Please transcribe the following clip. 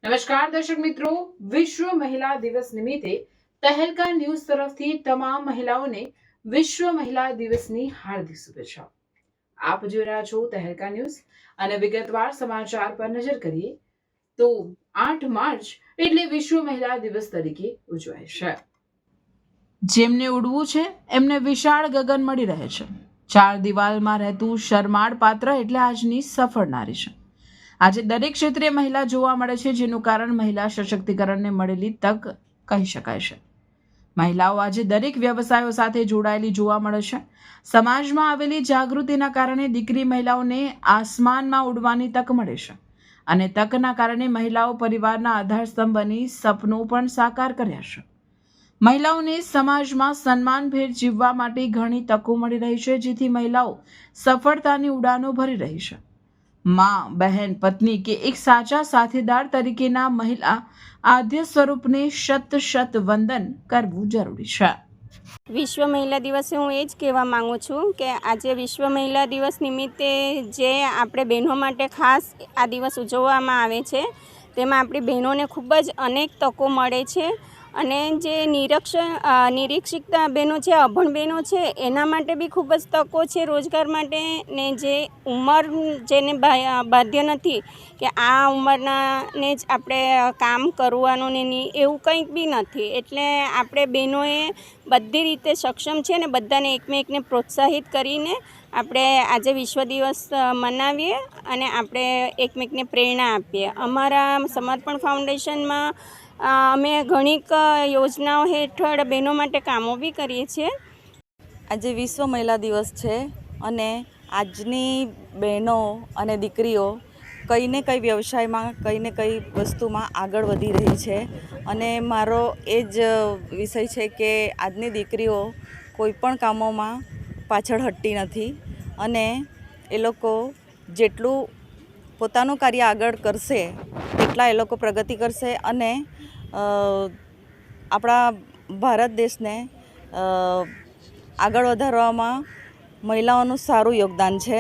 નમસ્કાર દર્શક મિત્રો, વિશ્વ મહિલા દિવસ નિમિત્તે તહેલકા ન્યૂઝ તરફથી તમામ મહિલાઓને વિશ્વ મહિલા દિવસની હાર્દિક શુભેચ્છાઓ। આપ જોઈ રહ્યા છો તહેલકા ન્યૂઝ અને વિગતવાર સમાચાર પર નજર કરીએ તો 8 માર્ચ એટલે વિશ્વ મહિલા દિવસ તરીકે ઉજવાય છે। જેમને ઉડવું છે એમને વિશાળ ગગન મળી રહે છે। ચાર દિવાલમાં રહેતું શરમાળ પાત્ર એટલે આજની સફળ નારી છે। આજે દરેક ક્ષેત્રે મહિલા જોવા મળે છે, જેનું કારણ મહિલા સશક્તિકરણને મળેલી તક કહી શકાય છે। મહિલાઓ આજે દરેક વ્યવસાયો સાથે જોડાયેલી જોવા મળે છે। સમાજમાં આવેલી જાગૃતિના કારણે દીકરી મહિલાઓને આસમાનમાં ઉડવાની તક મળે છે અને તકના કારણે મહિલાઓ પરિવારના આધારસ્તંભ બની સપનું પણ સાકાર કર્યા છે। મહિલાઓને સમાજમાં સન્માનભેર જીવવા માટે ઘણી તકો મળી રહી છે, જેથી મહિલાઓ સફળતાની ઉડાનો ભરી રહી છે। માં, બહેન, પત્ની કે એક સાચા સાથીદાર તરીકેના મહિલા આદ્ય સ્વરૂપને શત શત વંદન કરવું જરૂરી છે। વિશ્વ મહિલા દિવસે હું એ જ કહેવા માગું છું કે આજે વિશ્વ મહિલા દિવસ નિમિત્તે જે આપણે બહેનો માટે ખાસ આ દિવસ ઉજવવામાં આવે છે, તેમાં આપણી બહેનોને ખૂબ જ અનેક તકો મળે છે અને જે નિરીક્ષિત બહેનો છે, અભણ બહેનો છે, એના માટે બી ખૂબ જ તકો છે રોજગાર માટે। ને જે ઉંમર જેને બાધ્ય નથી કે આ ઉંમરનાને જ આપણે કામ કરવાનું ને એવું કંઈક બી નથી, એટલે આપણે બહેનોએ બધી રીતે સક્ષમ છે ને બધાને એકમેકને પ્રોત્સાહિત કરીને આપણે આજે વિશ્વ દિવસ મનાવીએ અને આપણે એકમેકને પ્રેરણા આપીએ। અમારા સમર્પણ ફાઉન્ડેશનમાં અમે ઘણીક યોજનાઓ હેઠળ બહેનો માટે કામો બી કરીએ છીએ। આજે વિશ્વ મહિલા દિવસ છે અને આજની બહેનો અને દીકરીઓ કંઈ ને કંઈ વ્યવસાયમાં કંઈ ને કંઈ વસ્તુમાં આગળ વધી રહી છે અને મારો એ જ વિષય છે કે આજની દીકરીઓ કોઈ પણ કામોમાં પાછળ હટતી નથી અને એ લોકો જેટલું પોતાનું કાર્ય આગળ કરશે તેટલા એ લોકો પ્રગતિ કરશે અને આપણા ભારત દેશને આગળ વધારવામાં મહિલાઓનું સારું યોગદાન છે।